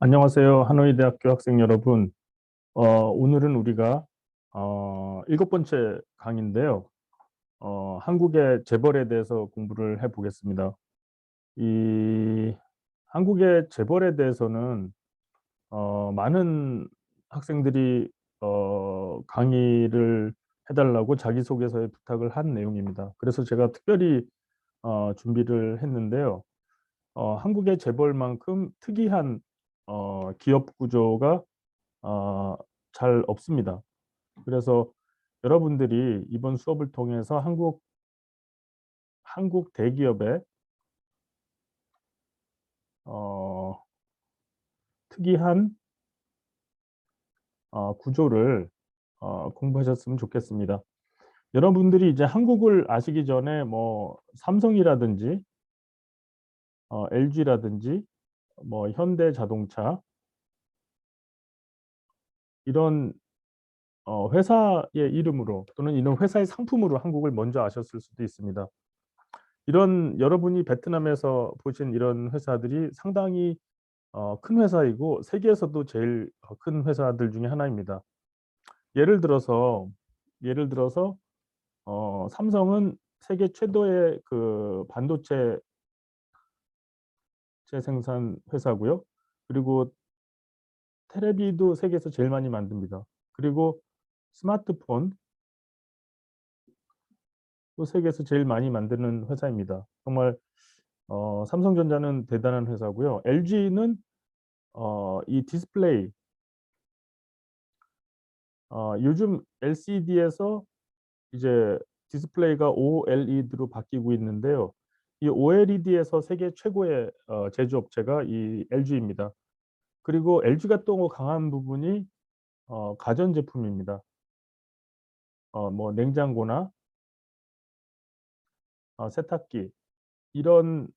안녕하세요. 하노이 대학교 학생 여러분. 오늘은 우리가 일곱 번째 강의인데요. 한국의 재벌에 대해서 공부를 해보겠습니다. 이 한국의 재벌에 대해서는 많은 학생들이 강의를 해달라고 자기소개서에 부탁을 한 내용입니다. 그래서 제가 특별히 준비를 했는데요. 한국의 재벌만큼 특이한 기업 구조가 어, 잘 없습니다. 그래서 여러분들이 이번 수업을 통해서 한국 대기업의 어, 특이한 구조를 공부하셨으면 좋겠습니다. 여러분들이 이제 한국을 아시기 전에 뭐 삼성이라든지 LG라든지 뭐 현대자동차 이런 회사의 이름으로 또는 이런 회사의 상품으로 한국을 먼저 아셨을 수도 있습니다. 이런 여러분이 베트남에서 보신 이런 회사들이 상당히 큰 회사이고 세계에서도 제일 큰 회사들 중에 하나입니다. 예를 들어서 삼성은 세계 최대의 그 반도체 생산 회사고요. 그리고 테레비도 세계에서 제일 많이 만듭니다. 그리고 스마트폰도 세계에서 제일 많이 만드는 회사입니다. 정말 삼성전자는 대단한 회사고요. LG는 이 디스플레이 요즘 LCD에서 이제 디스플레이가 OLED로 바뀌고 있는데요. 이 OLED에서 세계 최고의 제조업체가 이 LG입니다. 그리고 LG가 또 강한 부분이 가전제품입니다. 뭐 냉장고나 세탁기 이런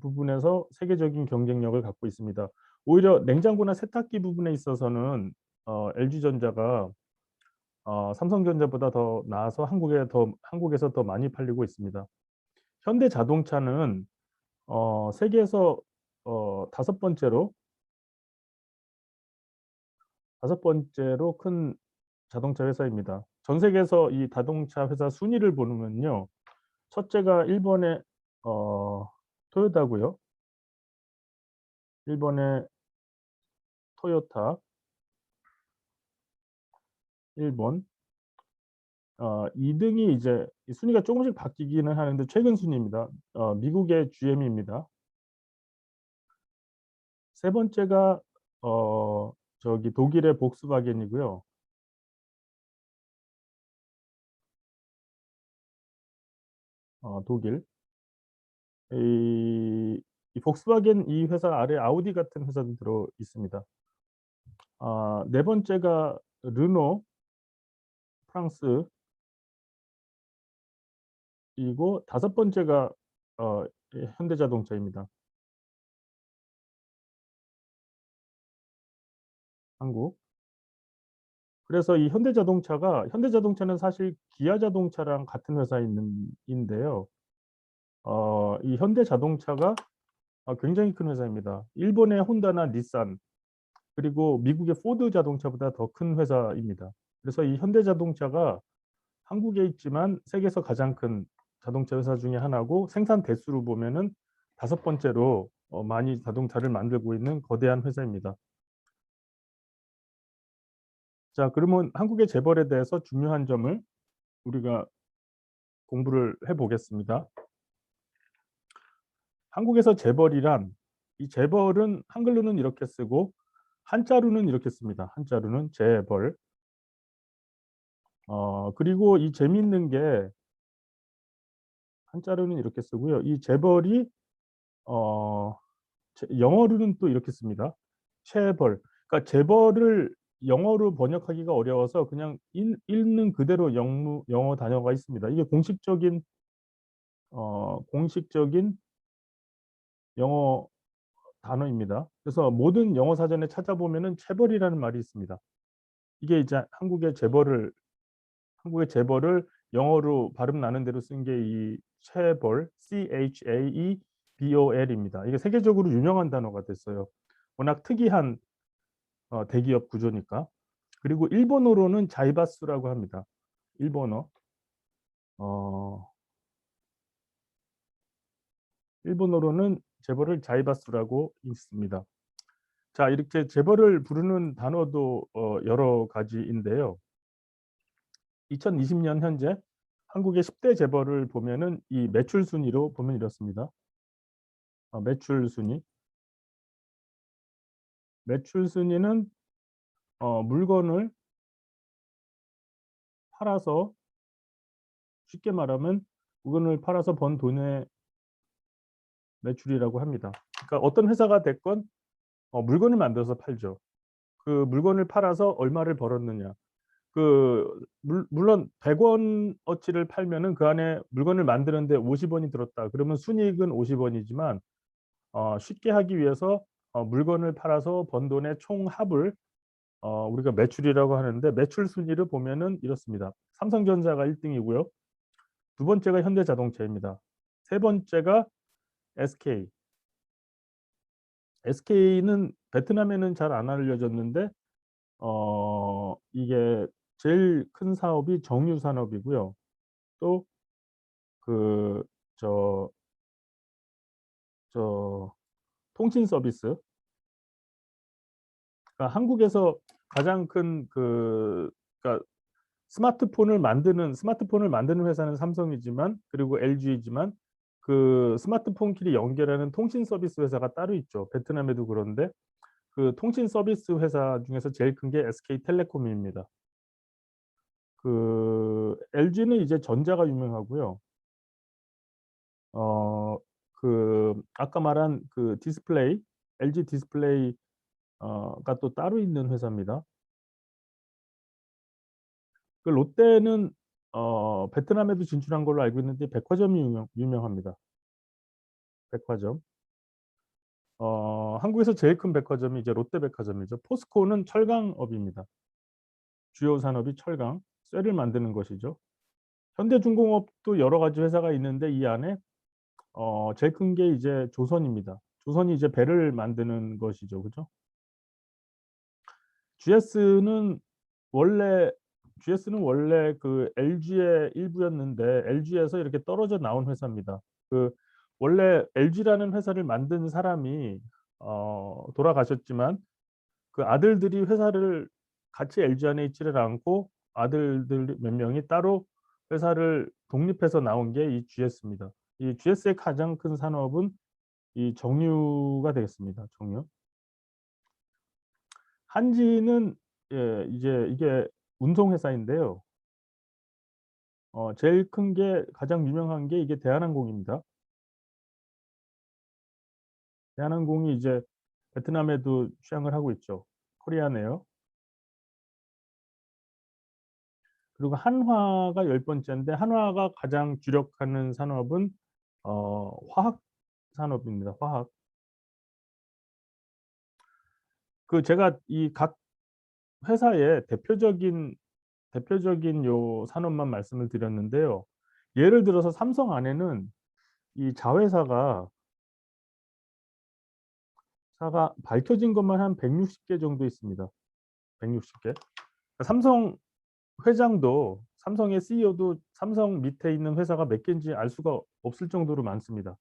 부분에서 세계적인 경쟁력을 갖고 있습니다. 오히려 냉장고나 세탁기 부분에 있어서는 LG전자가 삼성전자보다 더 나아서 한국에서 더 많이 팔리고 있습니다. 현대자동차는 세계에서 다섯 번째로 큰 자동차 회사입니다. 전 세계에서 이 자동차 회사 순위를 보면요, 첫째가 일본의 토요타고요. 일본의 토요타, 일본. 2등이 이제 이 순위가 조금씩 바뀌기는 하는데 최근 순위입니다. 미국의 GM입니다. 세 번째가 저기 독일의 복스바겐이고요. 독일. 이 복스바겐 이 회사 아래 아우디 같은 회사도 들어 있습니다. 네 번째가 르노 프랑스이고 다섯 번째가 어, 현대자동차입니다. 한국. 그래서 이 현대자동차는 사실 기아자동차랑 같은 회사인데요. 이 현대자동차가 굉장히 큰 회사입니다. 일본의 혼다나 닛산 그리고 미국의 포드 자동차보다 더 큰 회사입니다. 그래서 이 현대자동차가 한국에 있지만 세계에서 가장 큰 자동차 회사 중에 하나고 생산 대수로 보면은 다섯 번째로 많이 자동차를 만들고 있는 거대한 회사입니다. 자, 그러면 한국의 재벌에 대해서 중요한 점을 우리가 공부를 해보겠습니다. 한국에서 재벌이란 이 재벌은 한글로는 이렇게 쓰고 한자로는 이렇게 씁니다. 한자로는 재벌. 그리고 이 재미있는 게 한자로는 이렇게 쓰고요. 이 재벌이 어, 영어로는 또 이렇게 씁니다. 체벌. 그러니까 재벌을 영어로 번역하기가 어려워서 그냥 읽는 그대로 영어 단어가 있습니다. 이게 공식적인 영어 단어입니다. 그래서 모든 영어 사전에 찾아보면은 체벌이라는 말이 있습니다. 이게 이제 한국의 재벌을 영어로 발음 나는 대로 쓴 게 이 체벌, CHAEBOL입니다. 이게 세계적으로 유명한 단어가 됐어요. 워낙 특이한 대기업 구조니까. 그리고 일본어로는 자이바스라고 합니다. 일본어. 어, 일본어로는 재벌을 자이바스라고 읽습니다. 자, 이렇게 재벌을 부르는 단어도 여러 가지인데요. 2020년 현재 한국의 10대 재벌을 보면은 이 매출 순위로 보면 이렇습니다. 매출 순위. 매출 순위는 물건을 팔아서, 쉽게 말하면 물건을 팔아서 번 돈의 매출이라고 합니다. 그러니까 어떤 회사가 됐건 물건을 만들어서 팔죠. 그 물건을 팔아서 얼마를 벌었느냐. 물론 100원어치를 팔면은 그 안에 물건을 만드는데 50원이 들었다. 그러면 순이익은 50원이지만 쉽게 하기 위해서 물건을 팔아서 번 돈의 총합을 우리가 매출이라고 하는데, 매출 순위를 보면은 이렇습니다. 삼성전자가 1등이고요. 두 번째가 현대자동차입니다. 세 번째가 SK. SK는 베트남에는 잘 안 알려졌는데 이게 제일 큰 사업이 정유 산업이고요. 또 그 저 통신 서비스. 그러니까 한국에서 가장 큰 그러니까 스마트폰을 만드는 회사는 삼성이지만, 그리고 LG이지만, 그 스마트폰끼리 연결하는 통신 서비스 회사가 따로 있죠. 베트남에도 그런데 그 통신 서비스 회사 중에서 제일 큰 게 SK텔레콤입니다. LG는 이제 전자가 유명하고요. 아까 말한 디스플레이, LG 디스플레이 가 또 따로 있는 회사입니다. 롯데는 베트남에도 진출한 걸로 알고 있는데 백화점이 유명합니다. 백화점. 한국에서 제일 큰 백화점이 이제 롯데백화점이죠. 포스코는 철강업입니다. 주요 산업이 철강, 쇠를 만드는 것이죠. 현대중공업도 여러 가지 회사가 있는데 이 안에 제일 큰 게 이제 조선입니다. 조선이 이제 배를 만드는 것이죠. 그죠? GS는 원래 그 LG의 일부였는데 LG에서 이렇게 떨어져 나온 회사입니다. 원래 LG라는 회사를 만든 사람이 돌아가셨지만 그 아들들이 회사를 같이 LG 안에 있지를 않고 아들들 몇 명이 따로 회사를 독립해서 나온 게 이 GS입니다. 이 GS의 가장 큰 산업은 이 정유가 되겠습니다. 정유. 한지는 이제 이게 운송회사인데요. 제일 큰 게, 가장 유명한 게 이게 대한항공입니다. 대한항공이 이제 베트남에도 취항을 하고 있죠. 코리아네요. 그리고 한화가 10번째인데 한화가 가장 주력하는 산업은 화학 산업입니다. 화학. 제가 이 각 회사의 대표적인 요 산업만 말씀을 드렸는데요. 예를 들어서 삼성 안에는 이 자회사가 밝혀진 것만 한 160개 정도 있습니다. 160개. 삼성 회장도, 삼성의 CEO도 삼성 밑에 있는 회사가 몇 개인지 알 수가 없을 정도로 많습니다.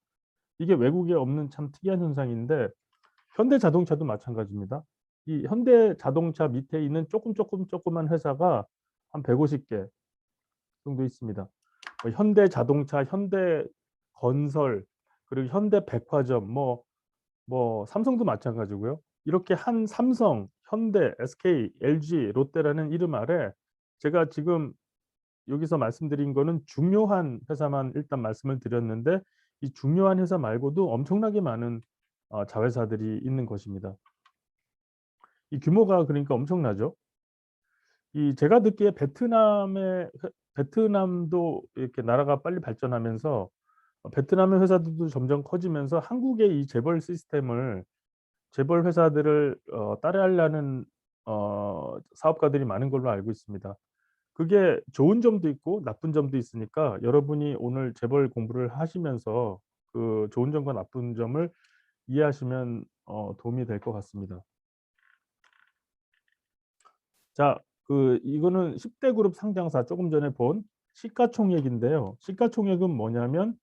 이게 외국에 없는 참 특이한 현상인데 현대자동차도 마찬가지입니다. 이 현대자동차 밑에 있는 조그만 회사가 한 150개 정도 있습니다. 현대자동차, 현대건설, 그리고 현대백화점, 삼성도 마찬가지고요. 이렇게 한 삼성, 현대, SK, LG, 롯데라는 이름 아래 제가 지금 여기서 말씀드린 거는 중요한 회사만 일단 말씀을 드렸는데, 이 중요한 회사 말고도 엄청나게 많은 자회사들이 있는 것입니다. 이 규모가 그러니까 엄청나죠. 제가 듣기에 베트남도 이렇게 나라가 빨리 발전하면서 베트남의 회사들도 점점 커지면서 한국의 이 재벌 회사들을 따라하려는 사업가들이 많은 걸로 알고 있습니다. 그게 좋은 점도 있고 나쁜 점도 있으니까 여러분이 오늘 재벌 공부를 하시면서 그 좋은 점과 나쁜 점을 이해하시면 도움이 될 것 같습니다. 자, 이거는 10대 그룹 상장사 조금 전에 본 시가총액인데요. 시가총액은 뭐냐면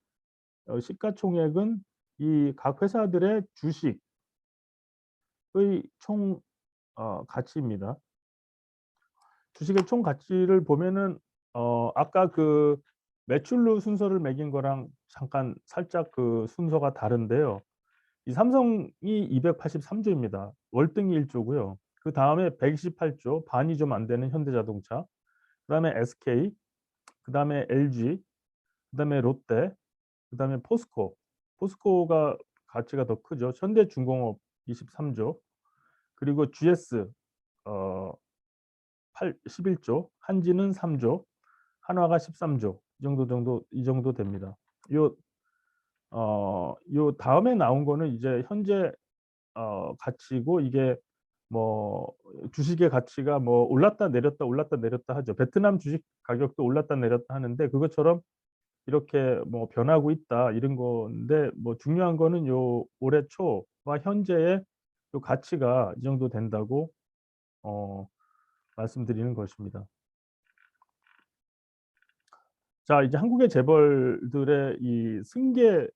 시가총액은 이 각 회사들의 주식의 총 가치입니다. 주식의 총 가치를 보면은 아까 그 매출로 순서를 매긴 거랑 잠깐 살짝 그 순서가 다른데요. 이 삼성이 283 조입니다. 월등히 1 조고요. 그다음에 128 조, 반이 좀 안 되는 현대자동차, 그다음에 SK, 그다음에 LG, 그다음에 롯데, 그다음에 포스코. 포스코가 가치가 더 크죠. 현대중공업 23 조, 그리고 GS 어 11 조, 한진은 3 조, 한화가 13 조. 이 정도 됩니다. 요 요 다음에 나온 거는 이제 현재 가치고, 이게 뭐 주식의 가치가 뭐 올랐다 내렸다 올랐다 내렸다 하죠. 베트남 주식 가격도 올랐다 내렸다 하는데 그것처럼 이렇게 뭐 변하고 있다 이런 건데, 뭐 중요한 거는 요 올해 초와 현재의 요 가치가 이 정도 된다고 어 말씀드리는 것입니다. 자, 이제 한국의 재벌들의 이 승계,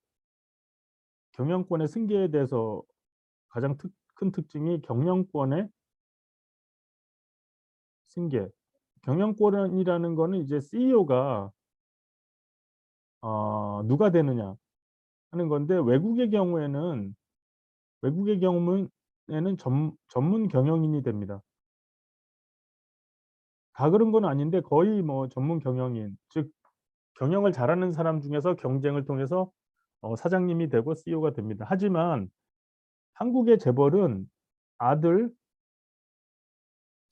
경영권의 승계에 대해서 가장 큰 특징이 경영권의 승계. 경영권이라는 거는 이제 CEO가 누가 되느냐 하는 건데, 외국의 경우에는 전문 경영인이 됩니다. 다 그런 건 아닌데 거의 뭐 전문 경영인, 즉 경영을 잘하는 사람 중에서 경쟁을 통해서 사장님이 되고 CEO가 됩니다. 하지만 한국의 재벌은 아들,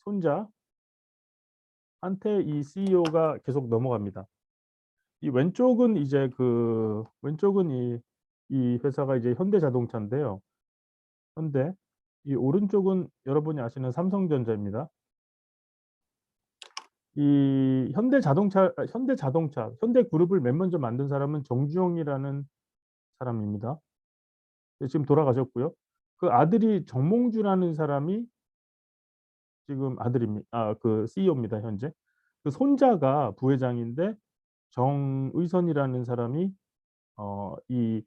손자한테 이 CEO가 계속 넘어갑니다. 이 왼쪽은 이제 왼쪽은 이 회사가 이제 현대자동차인데요. 현대. 이 오른쪽은 여러분이 아시는 삼성전자입니다. 이 현대그룹을 맨 먼저 만든 사람은 정주영이라는 사람입니다. 지금 돌아가셨고요. 그 아들이 정몽주라는 사람이 지금 그 CEO입니다, 현재. 그 손자가 부회장인데 정의선이라는 사람이 이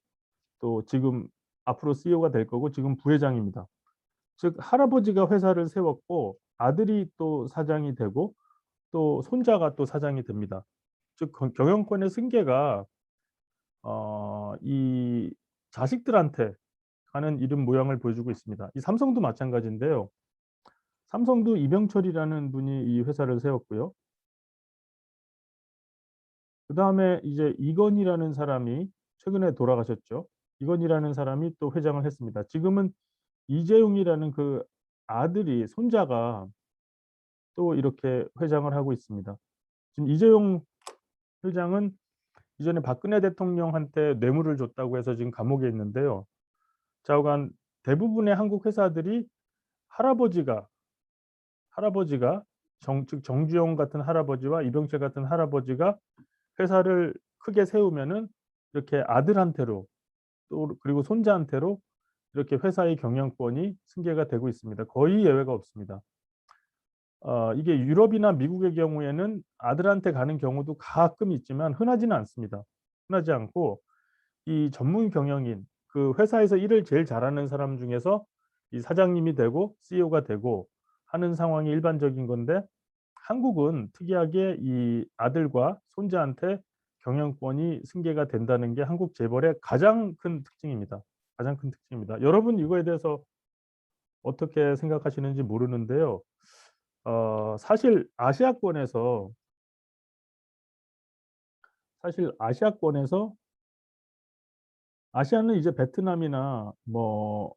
또 지금 앞으로 CEO가 될 거고 지금 부회장입니다. 즉 할아버지가 회사를 세웠고 아들이 또 사장이 되고 또 손자가 또 사장이 됩니다. 즉 경영권의 승계가 이 자식들한테 가는 이런 모양을 보여주고 있습니다. 이 삼성도 마찬가지인데요. 삼성도 이병철이라는 분이 이 회사를 세웠고요. 그다음에 이제 이건희라는 사람이 최근에 돌아가셨죠. 이건희라는 사람이 또 회장을 했습니다. 지금은 이재용이라는 그 아들이, 손자가 또 이렇게 회장을 하고 있습니다. 지금 이재용 회장은 이전에 박근혜 대통령한테 뇌물을 줬다고 해서 지금 감옥에 있는데요. 좌우간 대부분의 한국 회사들이 할아버지가 할아버지가 즉 정주영 같은 할아버지와 이병철 같은 할아버지가 회사를 크게 세우면은 이렇게 아들한테로, 또 그리고 손자한테로 이렇게 회사의 경영권이 승계가 되고 있습니다. 거의 예외가 없습니다. 이게 유럽이나 미국의 경우에는 아들한테 가는 경우도 가끔 있지만 흔하지는 않습니다. 흔하지 않고 이 전문 경영인, 그 회사에서 일을 제일 잘하는 사람 중에서 이 사장님이 되고 CEO가 되고 하는 상황이 일반적인 건데, 한국은 특이하게 이 아들과 손자한테 경영권이 승계가 된다는 게 한국 재벌의 가장 큰 특징입니다. 가장 큰 특징입니다. 여러분 이거에 대해서 어떻게 생각하시는지 모르는데요. 사실 아시아권에서 아시아는 이제 베트남이나 뭐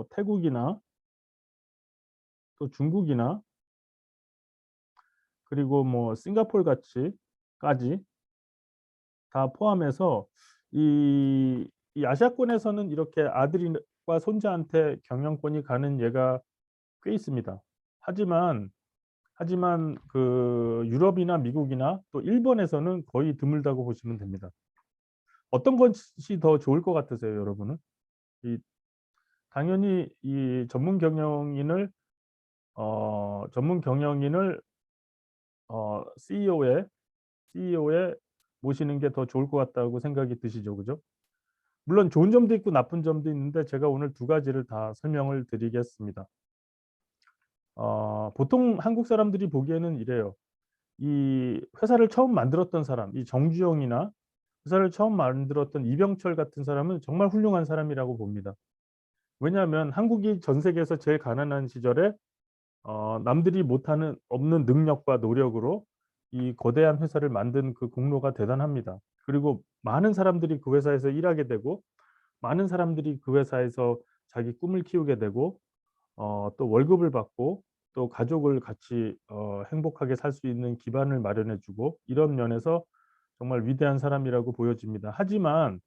태국이나 또 중국이나 그리고 뭐 싱가포르 까지 다 포함해서 이 아시아권에서는 이렇게 아들과 손자한테 경영권이 가는 예가 꽤 있습니다. 하지만 그 유럽이나 미국이나 또 일본에서는 거의 드물다고 보시면 됩니다. 어떤 것이 더 좋을 것 같으세요, 여러분은? 이 당연히 이 전문 경영인을 CEO에 모시는 게 더 좋을 것 같다고 생각이 드시죠, 그죠? 물론 좋은 점도 있고 나쁜 점도 있는데 제가 오늘 두 가지를 다 설명을 드리겠습니다. 보통 한국 사람들이 보기에는 이래요. 이 회사를 처음 만들었던 사람, 이 정주영이나 회사를 처음 만들었던 이병철 같은 사람은 정말 훌륭한 사람이라고 봅니다. 왜냐하면 한국이 전 세계에서 제일 가난한 시절에 남들이 못하는 없는 능력과 노력으로 이 거대한 회사를 만든 그 공로가 대단합니다. 그리고 많은 사람들이 그 회사에서 일하게 되고 많은 사람들이 그 회사에서 자기 꿈을 키우게 되고 또 월급을 받고 또 가족을 같이 행복하게 살 수 있는 기반을 마련해 주고 이런 면에서 정말 위대한 사람이라고 보여집니다. 하지만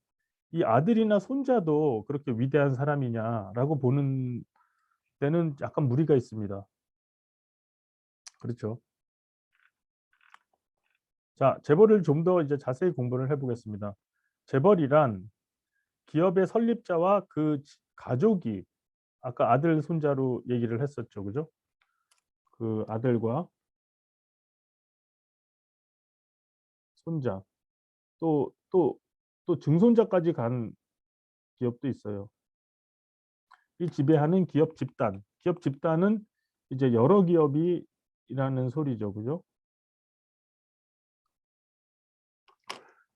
이 아들이나 손자도 그렇게 위대한 사람이냐라고 보는 데는 약간 무리가 있습니다. 그렇죠. 자, 재벌을 좀 더 이제 자세히 공부를 해 보겠습니다. 재벌이란 기업의 설립자와 그 가족이 아까 아들 손자로 얘기를 했었죠. 그죠? 그 아들과 손자 또 또 증손자까지 간 기업도 있어요. 이 지배하는 기업 집단은 이제 여러 기업이 라는 소리죠. 그죠?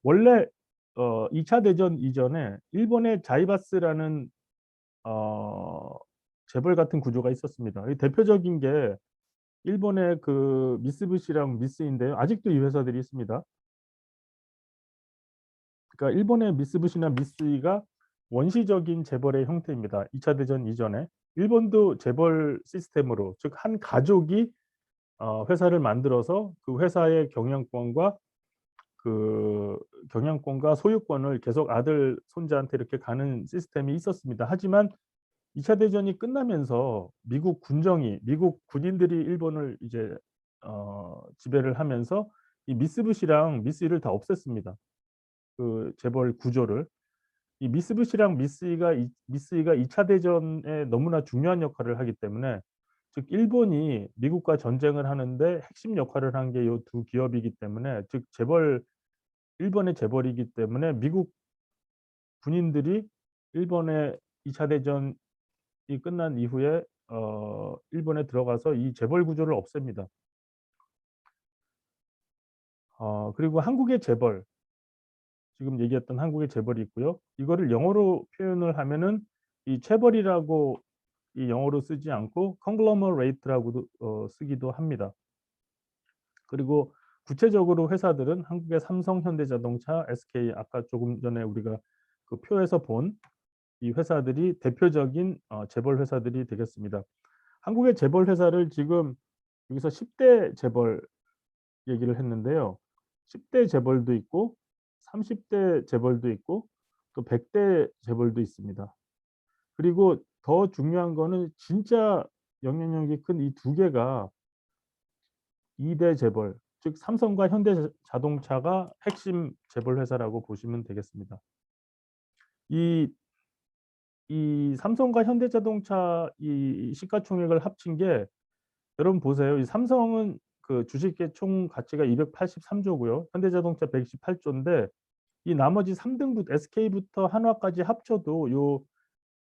원래 2차 대전 이전에 일본의 자이바스라는 어 재벌 같은 구조가 있었습니다. 이 대표적인 게 일본의 그 미쓰비시랑 미쓰인데요. 아직도 이 회사들이 있습니다. 그러니까 일본의 미쓰비시나 미쓰이가 원시적인 재벌의 형태입니다. 2차 대전 이전에. 일본도 재벌 시스템으로 즉 한 가족이 회사를 만들어서 그 회사의 그 경영권과 소유권을 계속 아들, 손자한테 이렇게 가는 시스템이 있었습니다. 하지만 2차 대전이 끝나면서 미국 군인들이 일본을 이제 지배를 하면서 이 미쓰비시랑 미쓰이를 다 없앴습니다. 그 재벌 구조를. 이 미쓰이가 2차 대전에 너무나 중요한 역할을 하기 때문에 즉 일본이 미국과 전쟁을 하는데 핵심 역할을 한 게 요 두 기업이기 때문에 즉 일본의 재벌이기 때문에 미국 군인들이 일본의 2차 대전이 끝난 이후에 일본에 들어가서 이 재벌 구조를 없앱니다. 그리고 한국의 재벌, 지금 얘기했던 한국의 재벌이 있고요. 이거를 영어로 표현을 하면은 이 체벌이라고 이 영어로 쓰지 않고 conglomerate라고도 쓰기도 합니다. 그리고 구체적으로 회사들은 한국의 삼성, 현대자동차, SK 아까 조금 전에 우리가 그 표에서 본 이 회사들이 대표적인 재벌 회사들이 되겠습니다. 한국의 재벌 회사를 지금 여기서 10대 재벌 얘기를 했는데요. 10대 재벌도 있고 30대 재벌도 있고 또 100대 재벌도 있습니다. 그리고 더 중요한 거는 진짜 영향력이 큰 이 두 개가 2대 재벌, 즉 삼성과 현대자동차가 핵심 재벌 회사라고 보시면 되겠습니다. 이 삼성과 현대자동차 이 시가총액을 합친 게 여러분 보세요. 이 삼성은 그 주식의 총 가치가 283 조고요. 현대자동차 128 조인데 이 나머지 3 등부 SK부터 한화까지 합쳐도 요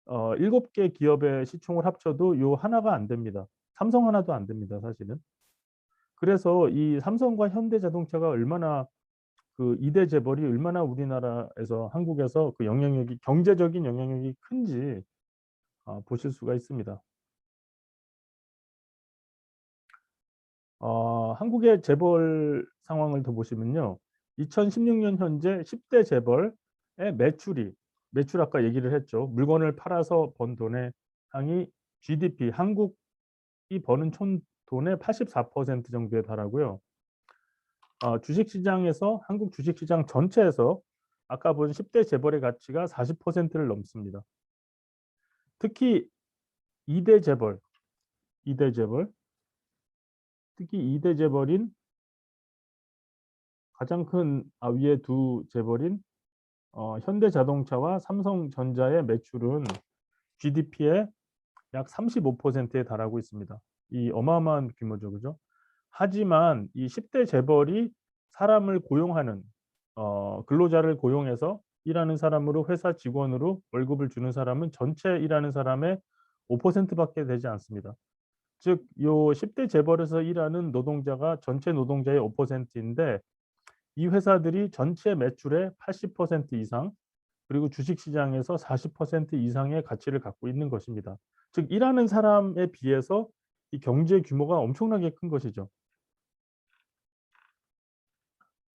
7개 기업의 시총을 합쳐도 요 하나가 안 됩니다. 삼성 하나도 안 됩니다, 사실은. 그래서 이 삼성과 현대자동차가 얼마나 그 2대 재벌이 얼마나 우리나라에서 한국에서 그 영향력이 경제적인 영향력이 큰지 보실 수가 있습니다. 한국의 재벌 상황을 더 보시면요. 2016년 현재 10대 재벌의 매출 아까 얘기를 했죠. 물건을 팔아서 번 돈의 항이 GDP 한국이 버는 총 돈의 84% 정도에 달하고요. 주식시장에서 한국 주식시장 전체에서 아까 본 10대 재벌의 가치가 40%를 넘습니다. 특히 2대 재벌, 2대 재벌, 특히 2대 재벌인 가장 큰 위에 두 재벌인 현대자동차와 삼성전자의 매출은 GDP의 약 35%에 달하고 있습니다. 이 어마어마한 규모죠. 그죠? 하지만 이 10대 재벌이 사람을 고용하는 근로자를 고용해서 일하는 사람으로 회사 직원으로 월급을 주는 사람은 전체 일하는 사람의 5% 밖에 되지 않습니다. 즉 요 10대 재벌에서 일하는 노동자가 전체 노동자의 5%인데 이 회사들이 전체 매출의 80% 이상 그리고 주식 시장에서 40% 이상의 가치를 갖고 있는 것입니다. 즉 일하는 사람에 비해서 이 경제 규모가 엄청나게 큰 것이죠.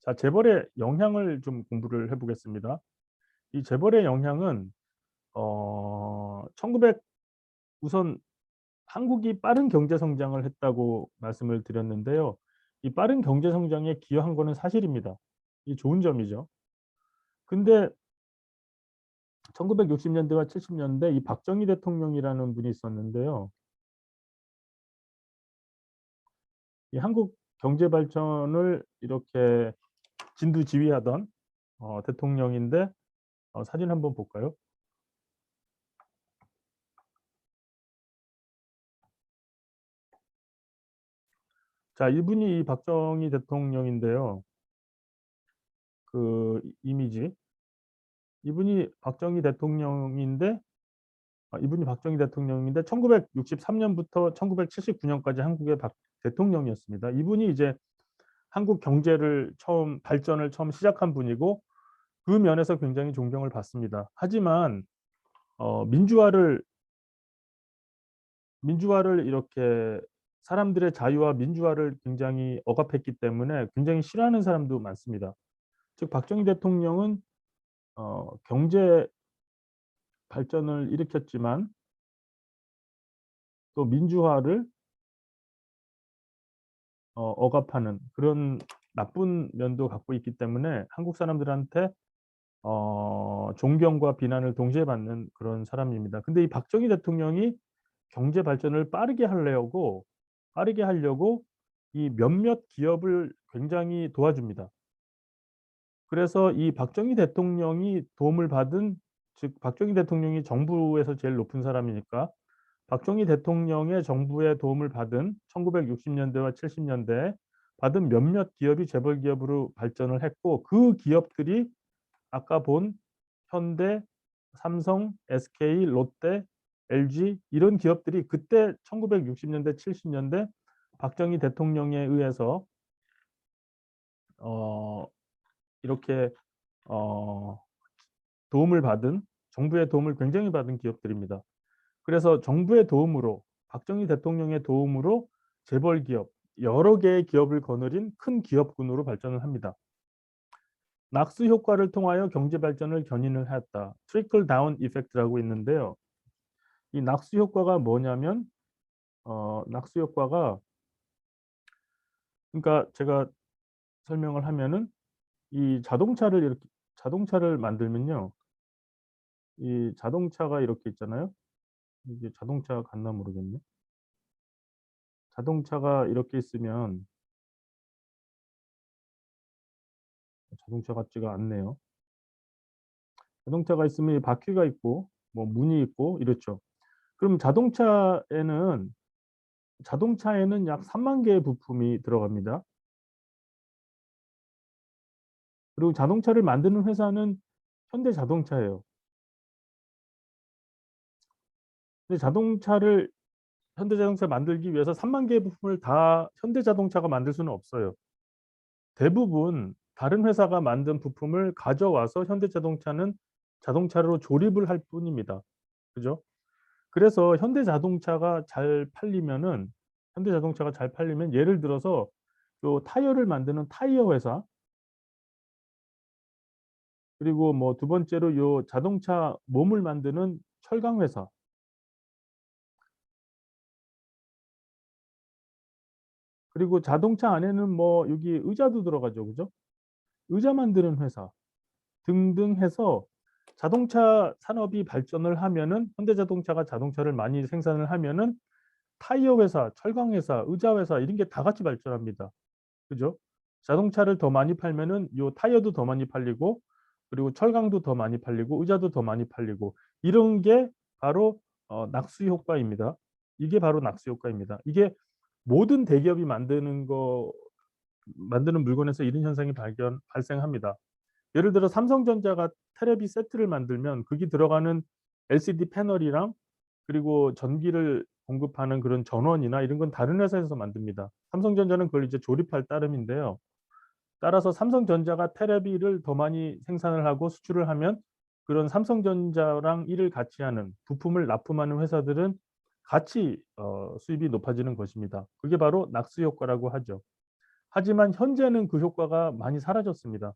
자, 재벌의 영향을 좀 공부를 해 보겠습니다. 이 재벌의 영향은 1900 우선 한국이 빠른 경제 성장을 했다고 말씀을 드렸는데요. 이 빠른 경제 성장에 기여한 거는 사실입니다. 이 좋은 점이죠. 근데 1960년대와 70년대 이 박정희 대통령이라는 분이 있었는데요. 이 한국 경제 발전을 이렇게 진두지휘하던 대통령인데 사진 한번 볼까요? 자, 이분이 이 박정희 대통령인데요. 그 이미지 이분이 박정희 대통령인데 이분이 박정희 대통령인데 1963년부터 1979년까지 한국의 대통령이었습니다. 이분이 이제 한국 경제를 발전을 처음 시작한 분이고 그 면에서 굉장히 존경을 받습니다. 하지만 민주화를 이렇게 사람들의 자유와 민주화를 굉장히 억압했기 때문에 굉장히 싫어하는 사람도 많습니다. 즉 박정희 대통령은 경제 발전을 일으켰지만 또 민주화를 억압하는 그런 나쁜 면도 갖고 있기 때문에 한국 사람들한테 존경과 비난을 동시에 받는 그런 사람입니다. 근데 이 박정희 대통령이 경제 발전을 빠르게 하려고 이 몇몇 기업을 굉장히 도와줍니다. 그래서 이 박정희 대통령이 도움을 받은 즉 박정희 대통령이 정부에서 제일 높은 사람이니까 박정희 대통령의 정부의 도움을 받은 1960년대와 70년대에 받은 몇몇 기업이 재벌 기업으로 발전을 했고 그 기업들이 아까 본 현대, 삼성, SK, 롯데, LG 이런 기업들이 그때 1960년대, 70년대 박정희 대통령에 의해서 어 이렇게 어 도움을 받은 정부의 도움을 굉장히 받은 기업들입니다. 그래서 정부의 도움으로 박정희 대통령의 도움으로 재벌 기업 여러 개의 기업을 거느린 큰 기업군으로 발전을 합니다. 낙수 효과를 통하여 경제 발전을 견인을 하였다. 트리클 다운 이펙트라고 있는데요. 이 낙수 효과가 뭐냐면 낙수 효과가 그러니까 제가 설명을 하면은 이 자동차를 만들면요. 이 자동차가 이렇게 있잖아요. 이게 자동차 같나 모르겠네. 자동차가 이렇게 있으면 자동차 같지가 않네요. 자동차가 있으면 이 바퀴가 있고 뭐 문이 있고 이렇죠. 그럼 자동차에는 약 3만 개의 부품이 들어갑니다. 그리고 자동차를 만드는 회사는 현대자동차예요. 근데 현대자동차 만들기 위해서 3만 개의 부품을 다 현대자동차가 만들 수는 없어요. 대부분 다른 회사가 만든 부품을 가져와서 현대자동차는 자동차로 조립을 할 뿐입니다. 그죠? 그래서 현대자동차가 잘 팔리면 예를 들어서 요 타이어를 만드는 타이어 회사 그리고 뭐 두 번째로 요 자동차 몸을 만드는 철강 회사 그리고 자동차 안에는 뭐 여기 의자도 들어가죠. 그죠? 의자 만드는 회사 등등 해서 자동차 산업이 발전을 하면은 현대자동차가 자동차를 많이 생산을 하면은 타이어 회사, 철강 회사, 의자 회사 이런 게 다 같이 발전합니다. 그죠? 자동차를 더 많이 팔면은 요 타이어도 더 많이 팔리고 그리고 철강도 더 많이 팔리고 의자도 더 많이 팔리고 이런 게 바로 낙수 효과입니다. 이게 바로 낙수 효과입니다. 이게 모든 대기업이 만드는 물건에서 이런 현상이 발생합니다. 예를 들어 삼성전자가 테레비 세트를 만들면 거기 들어가는 LCD 패널이랑 그리고 전기를 공급하는 그런 전원이나 이런 건 다른 회사에서 만듭니다. 삼성전자는 그걸 이제 조립할 따름인데요. 따라서 삼성전자가 테레비를 더 많이 생산을 하고 수출을 하면 그런 삼성전자랑 일을 같이 하는 부품을 납품하는 회사들은 같이 수입이 높아지는 것입니다. 그게 바로 낙수 효과라고 하죠. 하지만 현재는 그 효과가 많이 사라졌습니다.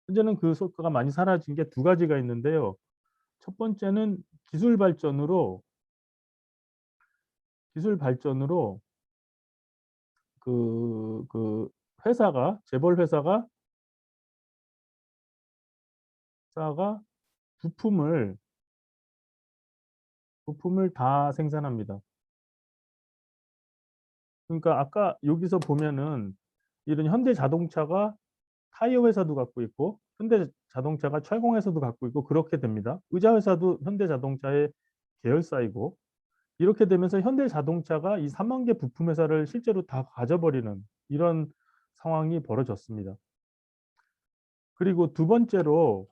현재는 그 효과가 많이 사라진 게 두 가지가 있는데요. 첫 번째는 기술 발전으로 그 회사가 재벌 회사가 부품을 다 생산합니다. 그러니까 아까 여기서 보면은 이런 현대자동차가 타이어 회사도 갖고 있고 현대자동차가 철공 회사도 갖고 있고 그렇게 됩니다. 의자 회사도 현대자동차의 계열사이고 이렇게 되면서 현대자동차가 이 3만 개 부품 회사를 실제로 다 가져버리는 이런 상황이 벌어졌습니다. 그리고 두 번째로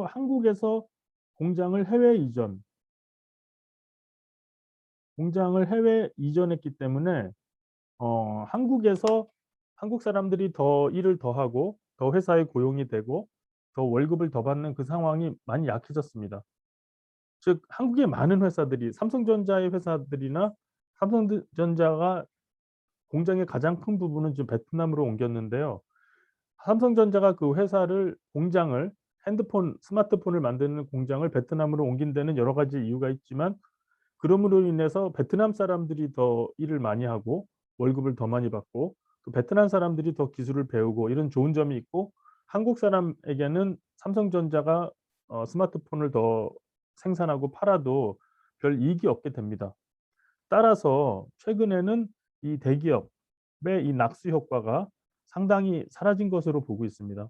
한국에서 공장을 해외 이전했기 때문에 한국 사람들이 더 일을 더 하고 더 회사에 고용이 되고 더 월급을 더 받는 그 상황이 많이 약해졌습니다. 즉 한국의 많은 회사들이 삼성전자의 회사들이나 삼성전자가 공장의 가장 큰 부분은 지금 베트남으로 옮겼는데요. 삼성전자가 그 공장을 스마트폰을 만드는 공장을 베트남으로 옮긴 데는 여러 가지 이유가 있지만 그럼으로 인해서 베트남 사람들이 더 일을 많이 하고 월급을 더 많이 받고 또 베트남 사람들이 더 기술을 배우고 이런 좋은 점이 있고 한국 사람에게는 삼성전자가 스마트폰을 더 생산하고 팔아도 별 이익이 없게 됩니다. 따라서 최근에는 이 대기업의 이 낙수 효과가 상당히 사라진 것으로 보고 있습니다.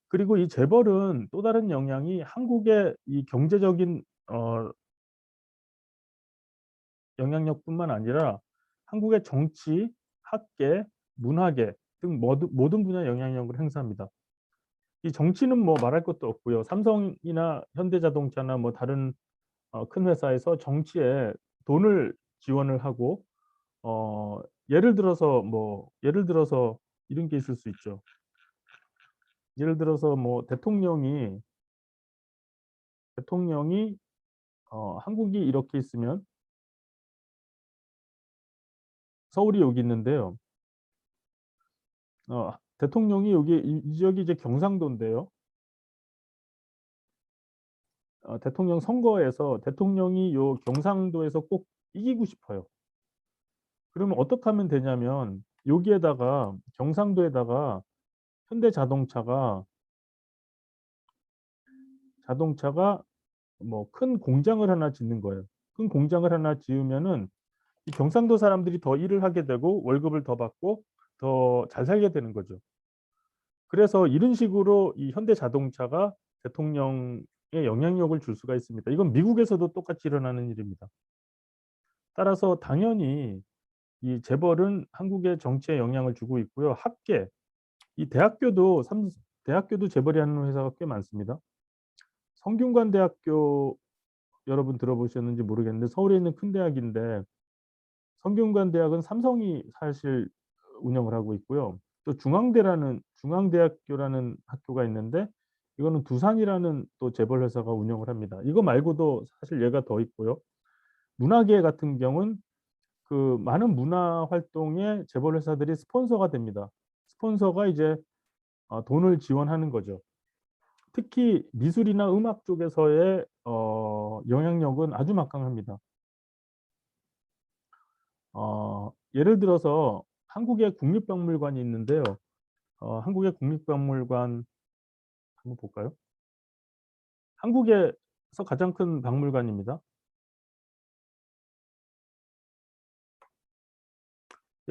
그리고 이 재벌은 또 다른 영향이 한국의 이 경제적인 영향력뿐만 아니라 한국의 정치, 학계, 문화계 등 모든 분야에 영향력을 행사합니다. 이 정치는 뭐 말할 것도 없고요. 삼성이나 현대자동차나 뭐 다른 큰 회사에서 정치에 돈을 지원을 하고 어 예를 들어서 이런 게 있을 수 있죠. 예를 들어서 뭐 대통령이 한국이 이렇게 있으면 서울이 여기 있는데요. 대통령이 여기 이 지역이 이제 경상도인데요. 대통령 선거에서 대통령이 요 경상도에서 꼭 이기고 싶어요. 그러면 어떻게 하면 되냐면 여기에다가 경상도에다가 현대자동차가 자동차가 뭐 큰 공장을 하나 짓는 거예요. 큰 공장을 하나 지으면은 이 경상도 사람들이 더 일을 하게 되고 월급을 더 받고 더 잘 살게 되는 거죠. 그래서 이런 식으로 이 현대자동차가 대통령에 영향력을 줄 수가 있습니다. 이건 미국에서도 똑같이 일어나는 일입니다. 따라서 당연히 이 재벌은 한국의 정치에 영향을 주고 있고요. 이 대학교도 재벌이 하는 회사가 꽤 많습니다. 성균관대학교 여러분 들어보셨는지 모르겠는데 서울에 있는 큰 대학인데 성균관대학은 삼성이 사실 운영을 하고 있고요. 또 중앙대학교라는 학교가 있는데 이거는 두산이라는 또 재벌 회사가 운영을 합니다. 이거 말고도 사실 얘가 더 있고요. 문화계 같은 경우는 그 많은 문화 활동에 재벌 회사들이 스폰서가 됩니다. 스폰서가 이제 돈을 지원하는 거죠. 특히 미술이나 음악 쪽에서의 영향력은 아주 막강합니다. 예를 들어서 한국의 국립박물관이 있는데요. 한국의 국립박물관 한번 볼까요? 한국에서 가장 큰 박물관입니다.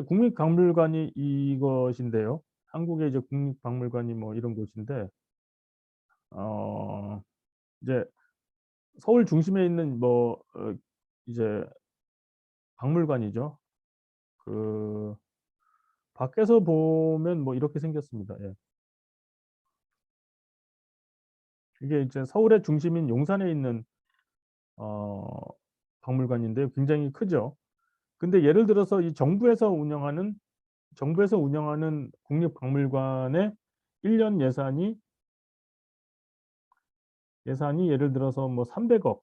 국립박물관이 이것인데요. 한국의 이제 국립박물관이 뭐 이런 곳인데 어 이제 서울 중심에 있는 뭐 이제 박물관이죠. 그 밖에서 보면 뭐 이렇게 생겼습니다. 예. 이게 이제 서울의 중심인 용산에 있는 어 박물관인데요. 굉장히 크죠. 근데 예를 들어서 이 정부에서 운영하는 국립박물관의 1년 예산이 예를 들어서 뭐 300억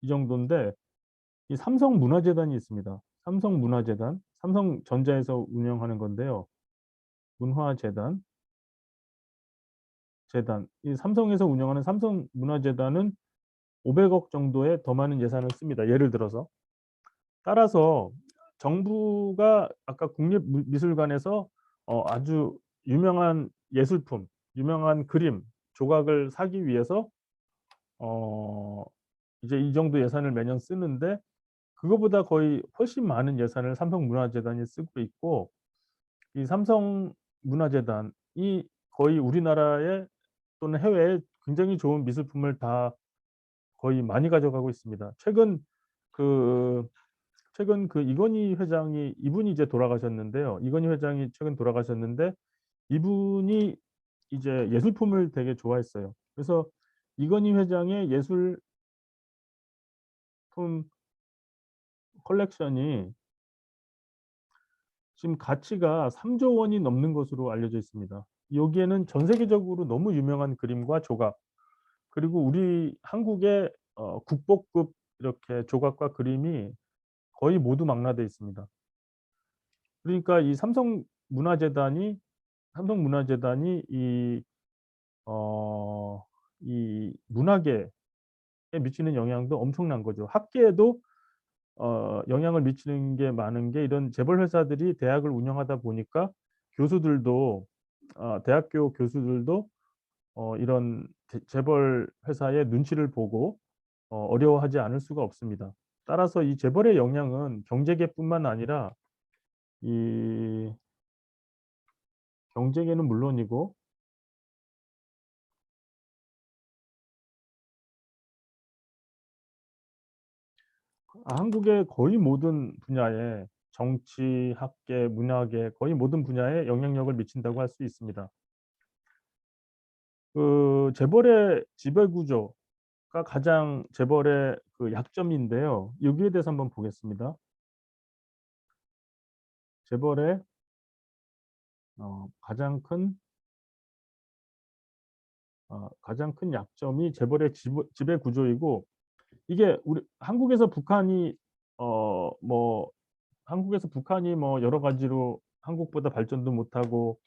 이 정도인데 이 삼성문화재단이 있습니다. 삼성문화재단, 삼성전자에서 운영하는 건데요. 문화재단, 이 삼성에서 운영하는 삼성문화재단은 500억 정도의 더 많은 예산을 씁니다. 예를 들어서. 따라서 정부가 아까 국립미술관에서 아주 유명한 예술품, 유명한 그림, 조각을 사기 위해서 어 이제 이 정도 예산을 매년 쓰는데 그거보다 거의 훨씬 많은 예산을 삼성문화재단이 쓰고 있고 이 삼성문화재단이 거의 우리나라에 또는 해외에 굉장히 좋은 미술품을 다 거의 많이 가져가고 있습니다. 그 최근 그 이건희 회장이 이분이 이제 돌아가셨는데요. 이건희 회장이 최근 돌아가셨는데 이분이 이제 예술품을 되게 좋아했어요. 그래서 이건희 회장의 예술품 컬렉션이 지금 가치가 3조 원이 넘는 것으로 알려져 있습니다. 여기에는 전 세계적으로 너무 유명한 그림과 조각 그리고 우리 한국의 국보급 이렇게 조각과 그림이 거의 모두 망라돼 있습니다. 그러니까 이 삼성문화재단이 어 이 문화계에 미치는 영향도 엄청난 거죠. 학계에도 영향을 미치는 게 많은 게 이런 재벌 회사들이 대학을 운영하다 보니까 교수들도 대학교 교수들도 이런 재벌 회사의 눈치를 보고 어려워하지 않을 수가 없습니다. 따라서 이 재벌의 영향은 경제계뿐만 아니라 이 경제계는 물론이고 한국의 거의 모든 분야에 정치, 학계, 문화계 거의 모든 분야에 영향력을 미친다고 할 수 있습니다. 그 재벌의 지배 구조가 가장 재벌의 그 약점인데요. 여기에 대해서 한번 보겠습니다. 재벌의 가장 큰 약점이 재벌의 지배 구조이고 이게 우리 한국에서 북한이 뭐 여러 가지로 한국보다 발전도 못하고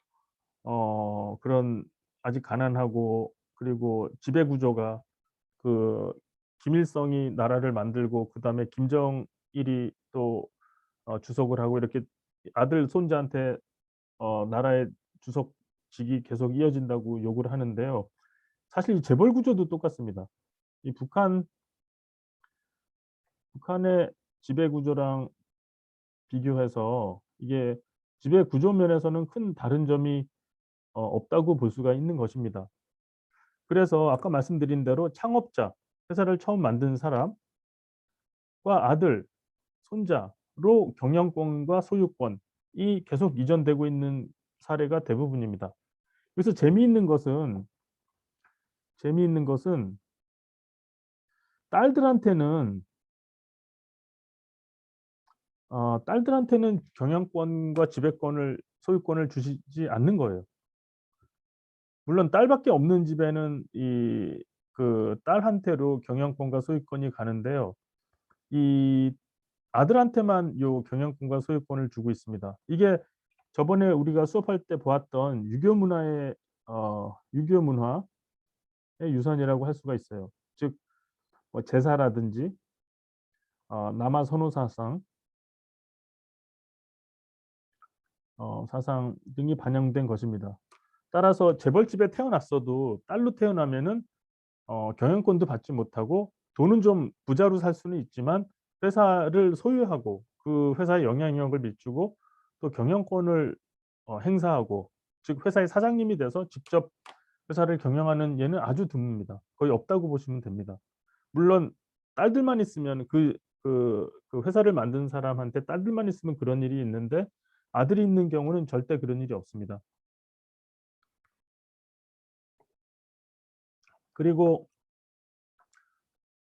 그런 아직 가난하고 그리고 지배 구조가 그 김일성이 나라를 만들고 그다음에 김정일이 또 주석을 하고 이렇게 아들 손자한테 나라의 주석직이 계속 이어진다고 욕을 하는데요. 사실 이 재벌 구조도 똑같습니다. 이 북한의 지배 구조랑 비교해서 이게 지배 구조 면에서는 큰 다른 점이 없다고 볼 수가 있는 것입니다. 그래서 아까 말씀드린 대로 창업자, 회사를 처음 만든 사람과 아들, 손자로 경영권과 소유권이 계속 이전되고 있는 사례가 대부분입니다. 그래서 재미있는 것은 딸들한테는 경영권과 소유권을 주시지 않는 거예요. 물론 딸밖에 없는 집에는 그 딸한테로 경영권과 소유권이 가는데요. 이 아들한테만 요 경영권과 소유권을 주고 있습니다. 이게 저번에 우리가 수업할 때 보았던 유교 문화의 유산이라고 할 수가 있어요. 즉 뭐 제사라든지 남아 선호 사상 등이 반영된 것입니다. 따라서 재벌집에 태어났어도 딸로 태어나면은 경영권도 받지 못하고 돈은 좀 부자로 살 수는 있지만 회사를 소유하고 그 회사에 영향력을 미치고 또 경영권을 행사하고, 즉 회사의 사장님이 돼서 직접 회사를 경영하는 예는 아주 드뭅니다. 거의 없다고 보시면 됩니다. 물론 딸들만 있으면 그 회사를 만든 사람한테 딸들만 있으면 그런 일이 있는데, 아들이 있는 경우는 절대 그런 일이 없습니다. 그리고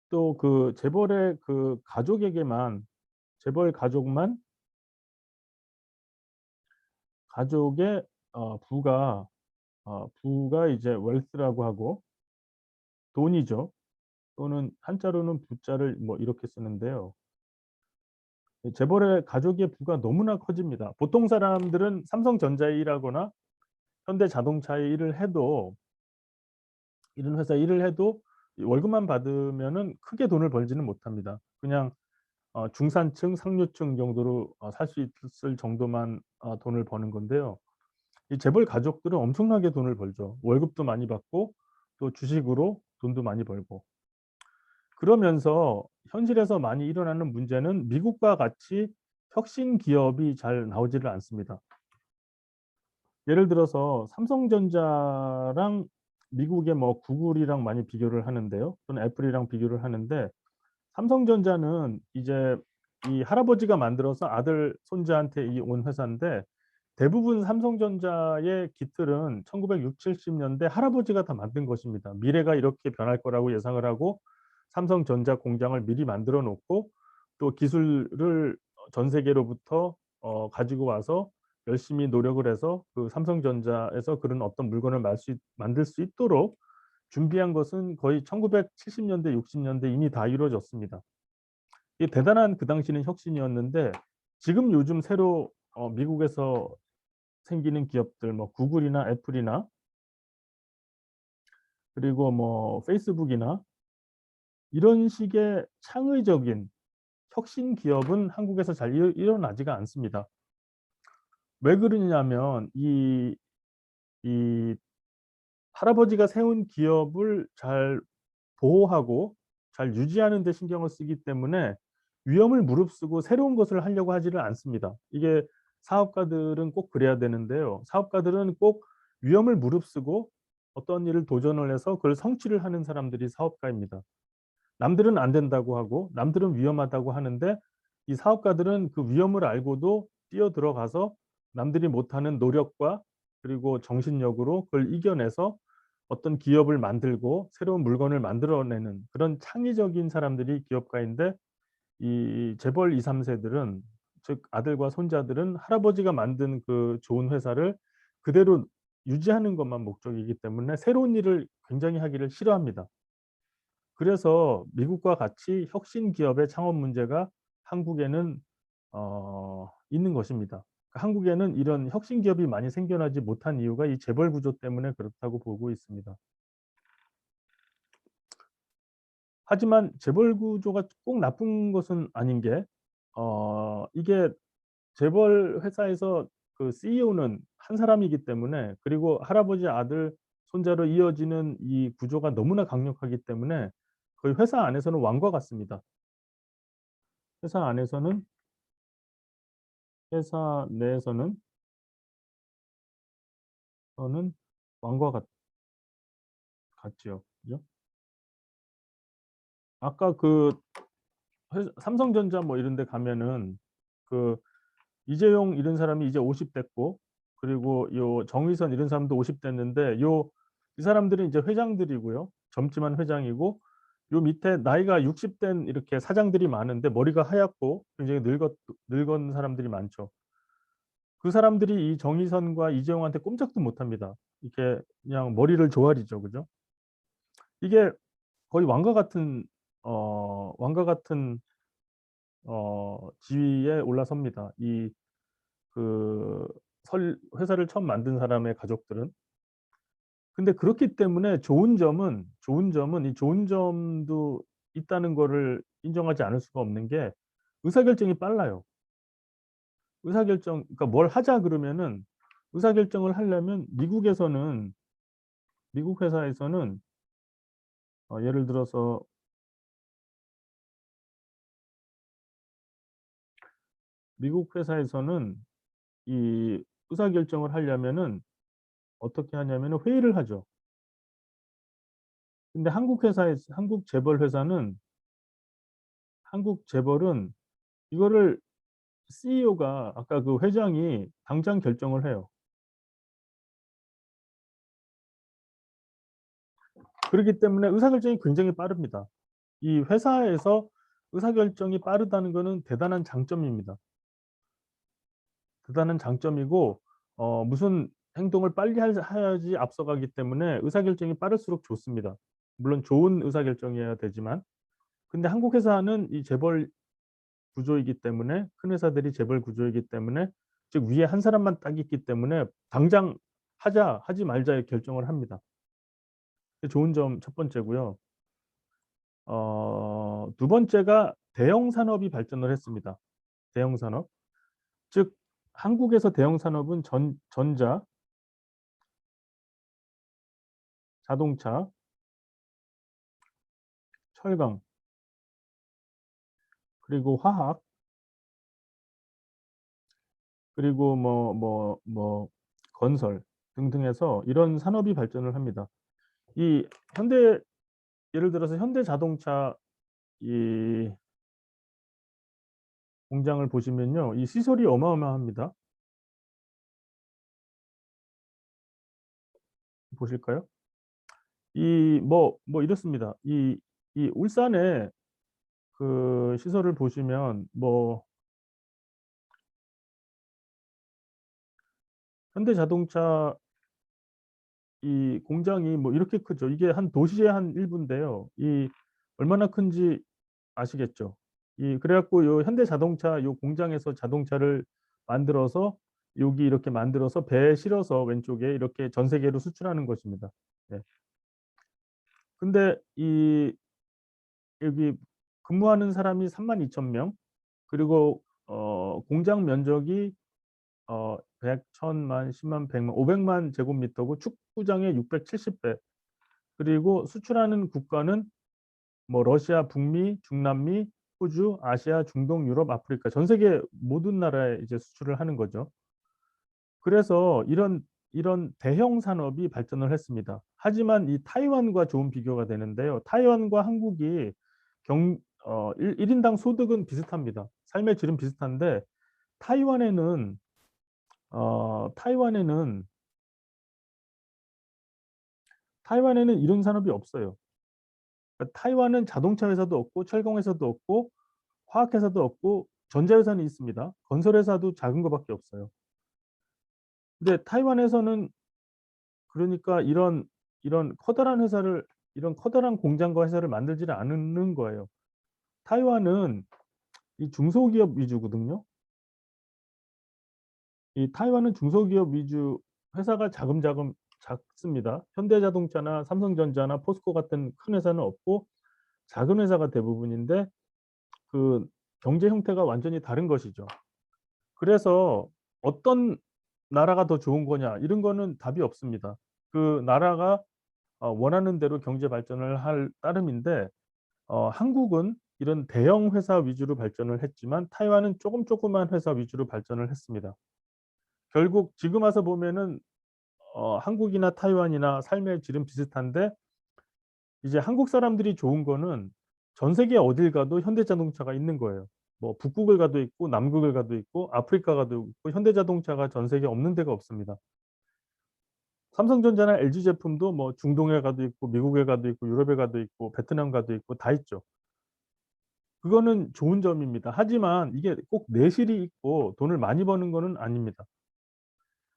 또 그 재벌의 그 가족에게만, 재벌 가족의 부가 이제 웰스라고 하고, 돈이죠. 또는 한자로는 부자를 뭐 이렇게 쓰는데요. 재벌의 가족의 부가 너무나 커집니다. 보통 사람들은 삼성전자에 일하거나 현대자동차에 일을 해도, 이런 회사에 일을 해도 이 월급만 받으면은 크게 돈을 벌지는 못합니다. 그냥 중산층, 상류층 정도로 살 수 있을 정도만 돈을 버는 건데요. 이 재벌 가족들은 엄청나게 돈을 벌죠. 월급도 많이 받고 또 주식으로 돈도 많이 벌고. 그러면서 현실에서 많이 일어나는 문제는 미국과 같이 혁신 기업이 잘 나오지를 않습니다. 예를 들어서 삼성전자랑 미국의 뭐 구글이랑 많이 비교를 하는데요. 또는 애플이랑 비교를 하는데, 삼성전자는 이제 이 할아버지가 만들어서 아들, 손자한테 온 회사인데, 대부분 삼성전자의 기틀은 1960, 70년대 할아버지가 다 만든 것입니다. 미래가 이렇게 변할 거라고 예상을 하고 삼성전자 공장을 미리 만들어 놓고, 또 기술을 전 세계로부터 가지고 와서 열심히 노력을 해서 그 삼성전자에서 그런 어떤 물건을 만들 수 있도록 준비한 것은 거의 1970년대, 60년대 이미 다 이루어졌습니다. 이게 대단한 그 당시는 혁신이었는데, 지금 요즘 새로 미국에서 생기는 기업들, 뭐 구글이나 애플이나 그리고 뭐 페이스북이나 이런 식의 창의적인 혁신 기업은 한국에서 잘 일어나지가 않습니다. 왜 그러냐면 이 할아버지가 세운 기업을 잘 보호하고 잘 유지하는 데 신경을 쓰기 때문에 위험을 무릅쓰고 새로운 것을 하려고 하지를 않습니다. 이게 사업가들은 꼭 그래야 되는데요. 사업가들은 꼭 위험을 무릅쓰고 어떤 일을 도전을 해서 그걸 성취를 하는 사람들이 사업가입니다. 남들은 안 된다고 하고 남들은 위험하다고 하는데, 이 사업가들은 그 위험을 알고도 뛰어들어가서 남들이 못하는 노력과 그리고 정신력으로 그걸 이겨내서 어떤 기업을 만들고 새로운 물건을 만들어내는 그런 창의적인 사람들이 기업가인데, 이 재벌 2-3 세들은, 즉 아들과 손자들은 할아버지가 만든 그 좋은 회사를 그대로 유지하는 것만 목적이기 때문에 새로운 일을 굉장히 하기를 싫어합니다. 그래서 미국과 같이 혁신 기업의 창업 문제가 한국에는 있는 것입니다. 한국에는 이런 혁신 기업이 많이 생겨나지 못한 이유가 이 재벌 구조 때문에 그렇다고 보고 있습니다. 하지만 재벌 구조가 꼭 나쁜 것은 아닌 게, 이게 재벌 회사에서 그 CEO는 한 사람이기 때문에, 그리고 할아버지, 아들, 손자로 이어지는 이 구조가 너무나 강력하기 때문에 거의 회사 안에서는 왕과 같습니다. 회사 안에서는, 회사 내에서는 저는 왕과 같지요. 그죠? 아까 그 삼성전자 뭐 이런 데 가면은 그 이재용 이런 사람이 이제 50 됐고, 그리고 요 정의선 이런 사람도 50 됐는데, 이 사람들은 이제 회장들이고요. 젊지만 회장이고, 요 밑에 나이가 60된 이렇게 사장들이 많은데 머리가 하얗고 굉장히 늙은 사람들이 많죠. 그 사람들이 이 정의선과 이재용한테 꼼짝도 못 합니다. 이렇게 그냥 머리를 조아리죠. 그죠? 이게 거의 왕과 같은 지위에 올라섭니다. 그 회사를 처음 만든 사람의 가족들은. 근데 그렇기 때문에 이 좋은 점도 있다는 거를 인정하지 않을 수가 없는 게, 의사결정이 빨라요. 그러니까 뭘 하자 그러면은 의사결정을 하려면 미국 회사에서는 예를 들어서 미국 회사에서는 이 의사결정을 하려면은 어떻게 하냐면은 회의를 하죠. 근데 한국 재벌은 이거를 CEO가 아까 그 회장이 당장 결정을 해요. 그렇기 때문에 의사결정이 굉장히 빠릅니다. 이 회사에서 의사결정이 빠르다는 거는 대단한 장점입니다. 대단한 장점이고 무슨 행동을 빨리 해야지 앞서가기 때문에 의사결정이 빠를수록 좋습니다. 물론 좋은 의사결정이어야 되지만. 근데 한국 회사는 이 재벌 구조이기 때문에 큰 회사들이 재벌 구조이기 때문에 즉 위에 한 사람만 딱 있기 때문에 당장 하자, 하지 말자의 결정을 합니다. 그게 좋은 점 첫 번째고요. 두 번째가 대형 산업이 발전을 했습니다. 대형 산업. 즉 한국에서 대형 산업은 전자, 자동차, 철강, 그리고 화학, 그리고 건설 등등 해서 이런 산업이 발전을 합니다. 이 현대 예를 들어서 현대자동차 이 공장을 보시면요. 이 시설이 어마어마합니다. 보실까요? 이렇습니다. 이 울산에 그 시설을 보시면 현대자동차 이 공장이 이렇게 크죠. 이게 한 도시의 한 일부인데요. 이 얼마나 큰지 아시겠죠? 그래 갖고 요 현대자동차 요 공장에서 자동차를 만들어서 여기 이렇게 만들어서 배에 실어서 왼쪽에 이렇게 전 세계로 수출하는 것입니다. 네. 근데 여기 근무하는 사람이 32,000명, 그리고 공장 면적이 100, 10,000만, 10만, 100만, 500만 제곱미터고 축구장의 670배. 그리고 수출하는 국가는 러시아, 북미, 중남미, 호주, 아시아, 중동, 유럽, 아프리카 전 세계 모든 나라에 이제 수출을 하는 거죠. 그래서 이런 대형 산업이 발전을 했습니다. 하지만 이 타이완과 좋은 비교가 되는데요. 타이완과 한국이 경 1인당 소득은 비슷합니다. 삶의 질은 비슷한데 타이완에는 어 타이완에는 타이완에는 이런 산업이 없어요. 그러니까 타이완은 자동차 회사도 없고 철강 회사도 없고 화학 회사도 없고 전자 회사는 있습니다. 건설 회사도 작은 거 밖에 없어요. 근데 타이완에서는 그러니까 이런 커다란 공장과 회사를 만들지를 않는 거예요. 타이완은 이 중소기업 위주거든요. 이 타이완은 중소기업 위주 회사가 자금자금 작습니다. 현대자동차나 삼성전자나 포스코 같은 큰 회사는 없고 작은 회사가 대부분인데 그 경제 형태가 완전히 다른 것이죠. 그래서 어떤 나라가 더 좋은 거냐 이런 거는 답이 없습니다. 그 나라가 원하는 대로 경제 발전을 할 따름인데 한국은 이런 대형 회사 위주로 발전을 했지만 타이완은 조그만 회사 위주로 발전을 했습니다. 결국 지금 와서 보면은 한국이나 타이완이나 삶의 질은 비슷한데 이제 한국 사람들이 좋은 거는 전 세계 어딜 가도 현대자동차가 있는 거예요. 북극을 가도 있고 남극을 가도 있고 아프리카 가도 있고 현대자동차가 전 세계에 없는 데가 없습니다. 삼성전자나 LG 제품도 중동에 가도 있고 미국에 가도 있고 유럽에 가도 있고 베트남 가도 있고 다 있죠. 그거는 좋은 점입니다. 하지만 이게 꼭 내실이 있고 돈을 많이 버는 거는 아닙니다.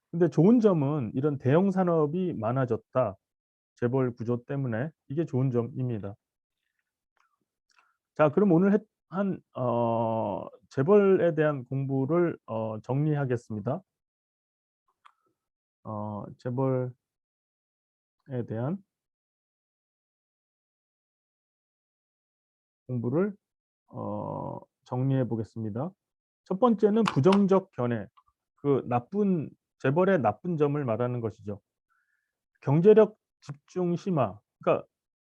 근데 좋은 점은 이런 대형 산업이 많아졌다. 재벌 구조 때문에 이게 좋은 점입니다. 자, 그럼 오늘 한 재벌에 대한 공부를 정리하겠습니다. 재벌에 대한 공부를 정리해 보겠습니다. 첫 번째는 부정적 견해. 재벌의 나쁜 점을 말하는 것이죠. 경제력 집중 심화. 그러니까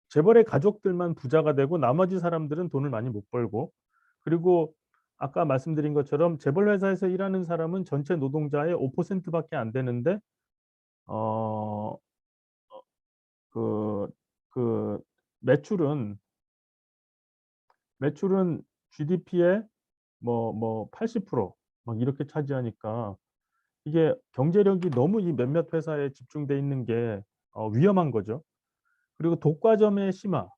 재벌의 가족들만 부자가 되고 나머지 사람들은 돈을 많이 못 벌고, 그리고 아까 말씀드린 것처럼 재벌 회사에서 일하는 사람은 전체 노동자의 5% 밖에 안 되는데 어 그 그 매출은 GDP의 뭐 80%막 이렇게 차지하니까 이게 경제력이 너무 이 몇몇 회사에 집중돼 있는 게 위험한 거죠. 그리고 독과점의 심화.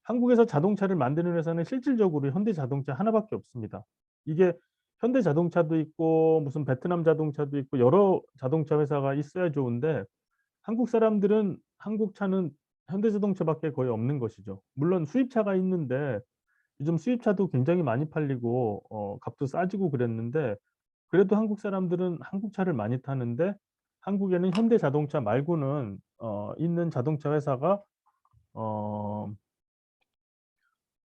한국에서 자동차를 만드는 회사는 실질적으로 현대자동차 하나밖에 없습니다. 이게 현대자동차도 있고 무슨 베트남 자동차도 있고 여러 자동차 회사가 있어야 좋은데 한국 사람들은 한국 차는 현대자동차밖에 거의 없는 것이죠. 물론 수입차가 있는데 요즘 수입차도 굉장히 많이 팔리고 값도 싸지고 그랬는데 그래도 한국 사람들은 한국 차를 많이 타는데 한국에는 현대자동차 말고는 있는 자동차 회사가 어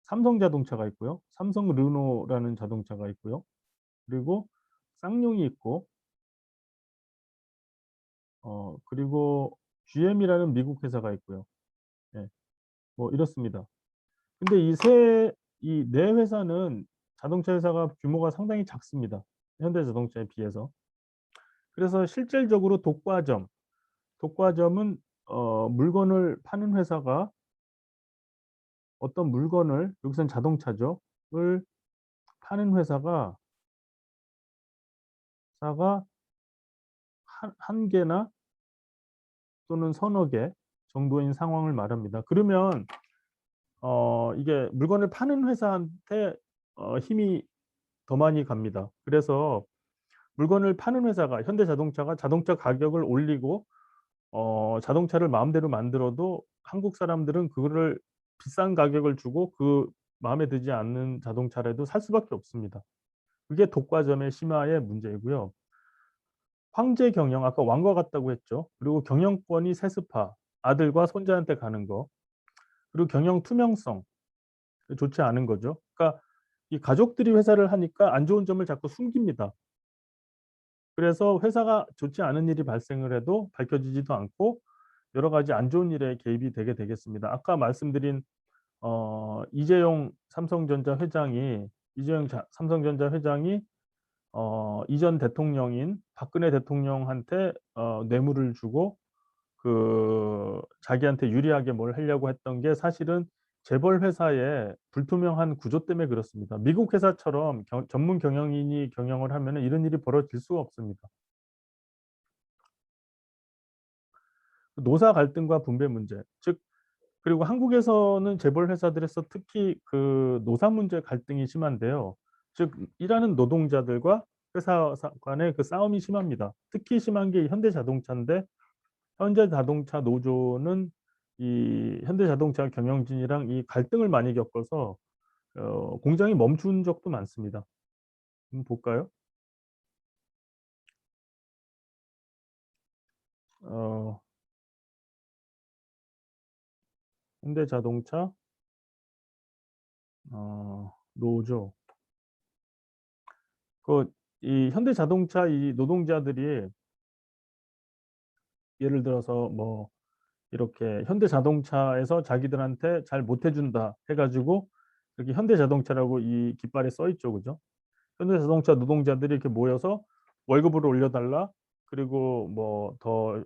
삼성자동차가 있고요. 삼성 르노라는 자동차가 있고요. 그리고 쌍용이 있고 그리고 GM이라는 미국 회사가 있고요. 예. 뭐 이렇습니다. 근데 이 네 회사는 자동차 회사가 규모가 상당히 작습니다, 현대자동차에 비해서. 그래서 실질적으로 독과점은 물건을 파는 회사가 어떤 물건을 여기선 자동차죠. 을 파는 회사가 가 한 개나 또는 서너 개 정도인 상황을 말합니다. 그러면 이게 물건을 파는 회사한테 힘이 더 많이 갑니다. 그래서 물건을 파는 회사가 현대자동차가 자동차 가격을 올리고 자동차를 마음대로 만들어도 한국 사람들은 그거를 비싼 가격을 주고 그 마음에 들지 않는 자동차라도 살 수밖에 없습니다. 그게 독과점의 심화의 문제이고요. 황제 경영 아까 왕과 같다고 했죠. 그리고 경영권이 세습화, 아들과 손자한테 가는 거. 그리고 경영 투명성 좋지 않은 거죠. 그러니까 이 가족들이 회사를 하니까 안 좋은 점을 자꾸 숨깁니다. 그래서 회사가 좋지 않은 일이 발생을 해도 밝혀지지도 않고 여러 가지 안 좋은 일에 개입이 되게 되겠습니다. 아까 말씀드린 삼성전자 회장이 이전 대통령인 박근혜 대통령한테 뇌물을 주고 자기한테 유리하게 뭘 하려고 했던 게 사실은 재벌 회사의 불투명한 구조 때문에 그렇습니다. 미국 회사처럼 전문 경영인이 경영을 하면은 이런 일이 벌어질 수가 없습니다. 노사 갈등과 분배 문제, 즉 그리고 한국에서는 재벌 회사들에서 특히 노사 문제 갈등이 심한데요. 즉 일하는 노동자들과 회사 간의 싸움이 심합니다. 특히 심한 게 현대자동차인데 현대자동차 노조는 이 현대자동차 경영진이랑 이 갈등을 많이 겪어서 공장이 멈춘 적도 많습니다. 볼까요? 어 현대자동차 노조. 이 현대자동차 이 노동자들이 예를 들어서 뭐 이렇게 현대자동차에서 자기들한테 "잘 못해 준다." 해 가지고 여기 현대자동차라고 이 깃발에 써 있죠. 그죠? 현대자동차 노동자들이 이렇게 모여서 "월급을 올려 달라." 그리고 뭐 더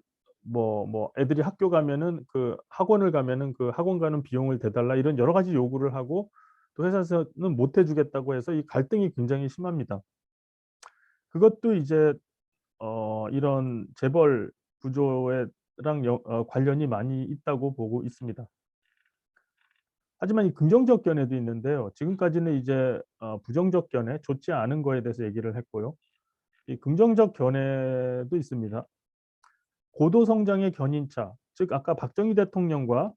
애들이 학교 가면은 학원을 가면은 그 학원 가는 비용을 대 달라 이런 여러 가지 요구를 하고 또 회사에서는 못 해 주겠다고 해서 이 갈등이 굉장히 심합니다. 그것도 이제 이런 재벌 구조에 랑 관련이 많이 있다고 보고 있습니다. 하지만 이 긍정적 견해도 있는데요. 지금까지는 이제 부정적 견해, 좋지 않은 거에 대해서 얘기를 했고요. 이 긍정적 견해도 있습니다. 고도 성장의 견인차, 즉 아까 박정희 대통령의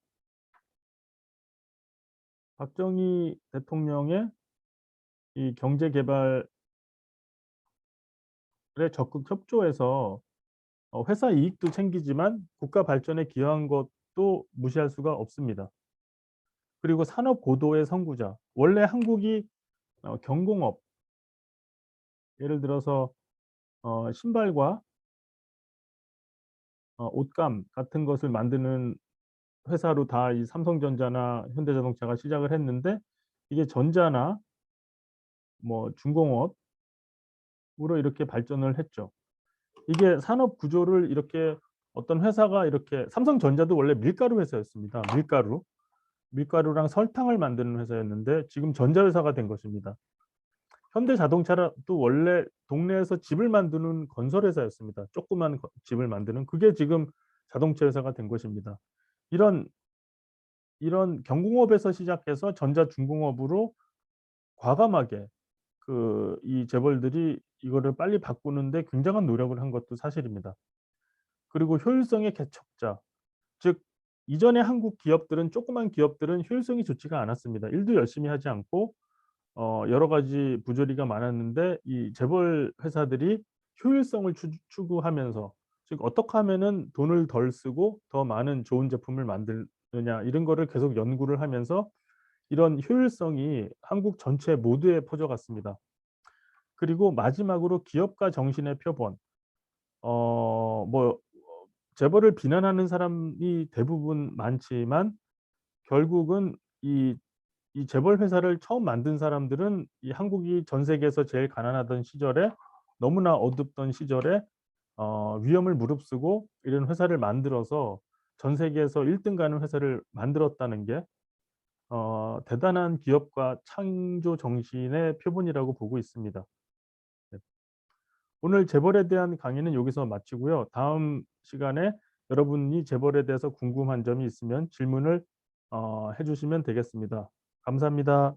이 경제 개발에 적극 협조해서 회사 이익도 챙기지만 국가 발전에 기여한 것도 무시할 수가 없습니다. 그리고 산업 고도의 선구자. 원래 한국이 경공업 예를 들어서 신발과 옷감 같은 것을 만드는 회사로 다 이 삼성전자나 현대자동차가 시작을 했는데 이게 전자나 뭐 중공업으로 이렇게 발전을 했죠. 이게 산업 구조를 이렇게 어떤 회사가 이렇게 삼성전자도 원래 밀가루 회사였습니다. 밀가루랑 설탕을 만드는 회사였는데 지금 전자회사가 된 것입니다. 현대자동차도 원래 동네에서 집을 만드는 건설회사였습니다. 조그만 집을 만드는 그게 지금 자동차 회사가 된 것입니다. 이런 경공업에서 시작해서 전자중공업으로 과감하게 이 재벌들이 이거를 빨리 바꾸는데 굉장한 노력을 한 것도 사실입니다. 그리고 효율성의 개척자, 즉 이전에 한국 기업들은 조그만 기업들은 효율성이 좋지가 않았습니다. 일도 열심히 하지 않고 여러 가지 부조리가 많았는데 이 재벌 회사들이 효율성을 추구하면서 즉 어떻게 하면은 돈을 덜 쓰고 더 많은 좋은 제품을 만드느냐 이런 거를 계속 연구를 하면서 이런 효율성이 한국 전체 모두에 퍼져갔습니다. 그리고 마지막으로 기업가 정신의 표본. 뭐 재벌을 비난하는 사람이 대부분 많지만 결국은 이 재벌 회사를 처음 만든 사람들은 이 한국이 전 세계에서 제일 가난하던 시절에 너무나 어둡던 시절에 위험을 무릅쓰고 이런 회사를 만들어서 전 세계에서 1등 가는 회사를 만들었다는 게 대단한 기업과 창조 정신의 표본이라고 보고 있습니다. 네. 오늘 재벌에 대한 강의는 여기서 마치고요. 다음 시간에 여러분이 재벌에 대해서 궁금한 점이 있으면 질문을 해 주시면 되겠습니다. 감사합니다.